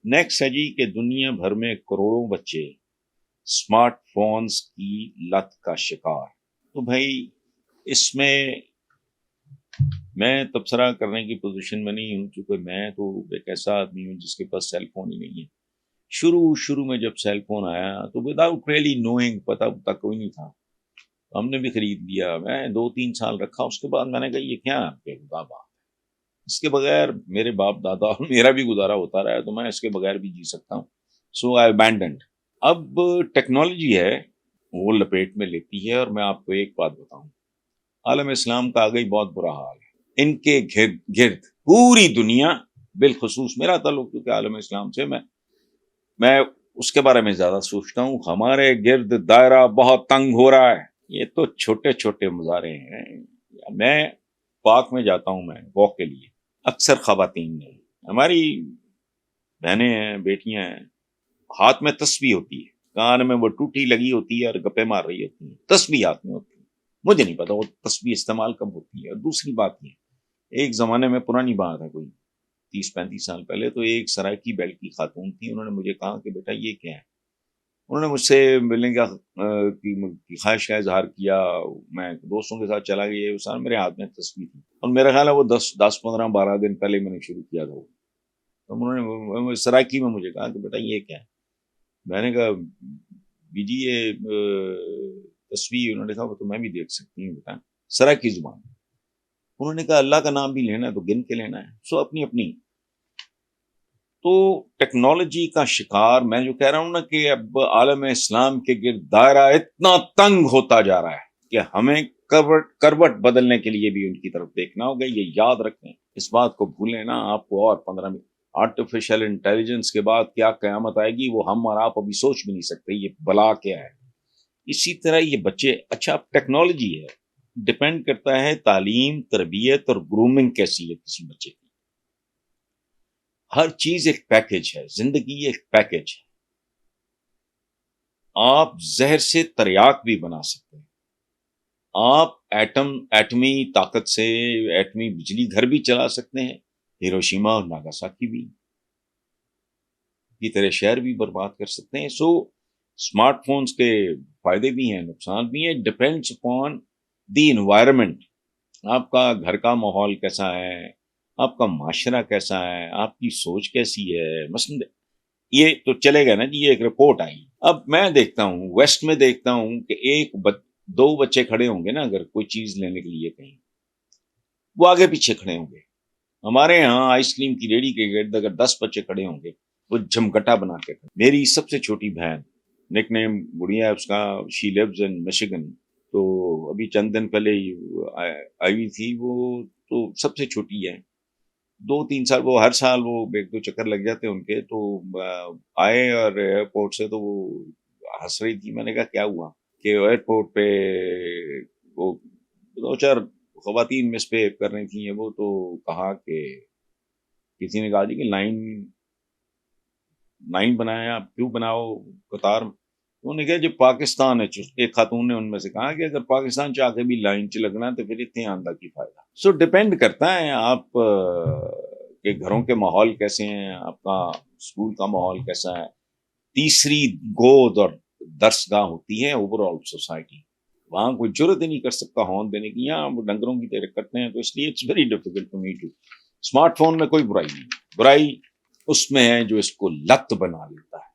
Next ہے جی کہ دنیا بھر میں کروڑوں بچے اسمارٹ فونز کی لت کا شکار. تو بھائی اس میں تبصرہ کرنے کی پوزیشن میں نہیں ہوں، چونکہ میں تو ایک ایسا آدمی ہوں جس کے پاس سیل فون ہی نہیں ہے. شروع میں جب سیل فون آیا تو وداؤٹ ریئلی نوئنگ، پتہ کوئی نہیں تھا، ہم نے بھی خرید لیا. میں 2-3 سال رکھا، اس کے بعد میں نے کہا یہ کیا بے خدا بات، اس کے بغیر میرے باپ دادا اور میرا بھی گزارا ہوتا رہا ہے، تو میں اس کے بغیر بھی جی سکتا ہوں. سو آئی ابینڈنڈ. اب ٹیکنالوجی ہے وہ لپیٹ میں لیتی ہے. اور میں آپ کو ایک بات بتاؤں، عالم اسلام کا آگئی بہت برا حال ہے. ان کے گرد پوری دنیا، بالخصوص میرا تعلق کیونکہ عالم اسلام سے میں اس کے بارے میں زیادہ سوچتا ہوں. ہمارے گرد دائرہ بہت تنگ ہو رہا ہے. یہ تو چھوٹے چھوٹے مظاہرے ہیں. میں پارک میں جاتا ہوں، میں واک کے لیے، اکثر خواتین نے، ہماری بہنیں ہیں، بیٹیاں ہیں، ہاتھ میں تسبیح ہوتی ہے، کان میں وہ ٹوٹی لگی ہوتی ہے اور گپے مار رہی ہوتی ہیں، تسبیح ہاتھ میں ہوتی ہے. مجھے نہیں پتا وہ تسبیح استعمال کب ہوتی ہے. اور دوسری بات یہ، ایک زمانے میں، پرانی بات ہے، کوئی 30-35 سال پہلے، تو ایک سرائیکی بیلٹ کی خاتون تھی. انہوں نے مجھے کہا کہ بیٹا یہ کیا ہے. انہوں نے مجھ سے ملنے کی خواہش کا اظہار کیا. میں دوستوں کے ساتھ چلا گیا، اس میرے ہاتھ میں تسبیح تھی، اور میرا خیال ہے وہ 10-15-12 دن پہلے میں نے شروع کیا تھا. تو انہوں نے سرائیکی میں مجھے کہا کہ بیٹا یہ کیا ہے. میں نے کہا بی جی یہ تسبیح. انہوں نے کہا وہ تو میں بھی دیکھ سکتی ہوں بیٹا، سرائیکی زبان. انہوں نے کہا اللہ کا نام بھی لینا ہے تو گن کے لینا ہے. سو اپنی. تو ٹیکنالوجی کا شکار، میں جو کہہ رہا ہوں نا کہ اب عالم اسلام کے گرد دائرہ اتنا تنگ ہوتا جا رہا ہے کہ ہمیں کروٹ بدلنے کے لیے بھی ان کی طرف دیکھنا ہوگا. یہ یاد رکھیں، اس بات کو بھولیں نا. آپ کو اور 15 منٹ آرٹیفیشل انٹیلیجنس کے بعد کیا قیامت آئے گی وہ ہم اور آپ ابھی سوچ بھی نہیں سکتے. یہ بلا کیا ہے. اسی طرح یہ بچے، اچھا ٹیکنالوجی ہے، ڈپینڈ کرتا ہے تعلیم، تربیت اور گرومنگ کیسی ہے کسی بچے کی. ہر چیز ایک پیکج ہے، زندگی ایک پیکج ہے. آپ زہر سے تریاک بھی بنا سکتے ہیں. آپ ایٹمی طاقت سے ایٹمی بجلی گھر بھی چلا سکتے ہیں، ہیروشیما اور ناگاساکی بھی کی طرح شہر بھی برباد کر سکتے ہیں. سو اسمارٹ فونز کے فائدے بھی ہیں، نقصان بھی ہیں. Depends upon the environment. آپ کا گھر کا ماحول کیسا ہے، آپ کا معاشرہ کیسا ہے، آپ کی سوچ کیسی ہے. مثلا یہ تو چلے گا نا جی، یہ ایک رپورٹ آئی. اب میں دیکھتا ہوں ویسٹ میں، دیکھتا ہوں کہ دو بچے کھڑے ہوں گے نا، اگر کوئی چیز لینے کے لیے کہیں، وہ آگے پیچھے کھڑے ہوں گے. ہمارے یہاں آئس کریم کی ریڑھی کے گرد اگر 10 بچے کھڑے ہوں گے، وہ جھمگٹا بنا کے کھڑے. میری سب سے چھوٹی بہن، نک نیم گڑیا اس کا، شی لیوز ان مشیگن، تو ابھی چند دن پہلے آئی ہوئی تھی. وہ تو سب سے چھوٹی ہے، 2-3 سال. وہ ہر سال وہ 1-2 چکر لگ جاتے ان کے. تو آئے اور ایئرپورٹ سے تو وہ ہنس رہی تھی. میں نے کہا کیا ہوا؟ کہ ایئرپورٹ پہ وہ 2-4 خواتین مسبہیو کر رہی تھیں. وہ تو کہا کہ کسی نے کہا جی کہ لائن بنایا، آپ کیوں بناؤ قطار. انہوں نے کہا جو پاکستان ہے، ایک خاتون نے ان میں سے کہا کہ اگر پاکستان چاہ کے بھی لائن چ لگنا ہے تو پھر اتنے آندہ کی فائدہ. سو ڈپینڈ کرتا ہے آپ کے گھروں کے ماحول کیسے ہیں، آپ کا اسکول کا ماحول کیسا ہے. تیسری گود اور درسگاہ ہوتی ہے اوور آل سوسائٹی. وہاں کوئی جرت ہی نہیں کر سکتا ہارن دینے کی. یہاں وہ ڈنگروں کی طرح کرتے ہیں. تو اس لیے it's very difficult for me too. Smart phone میں کوئی برائی نہیں، برائی اس میں ہے جو اس کو لت بنا لیتا ہے.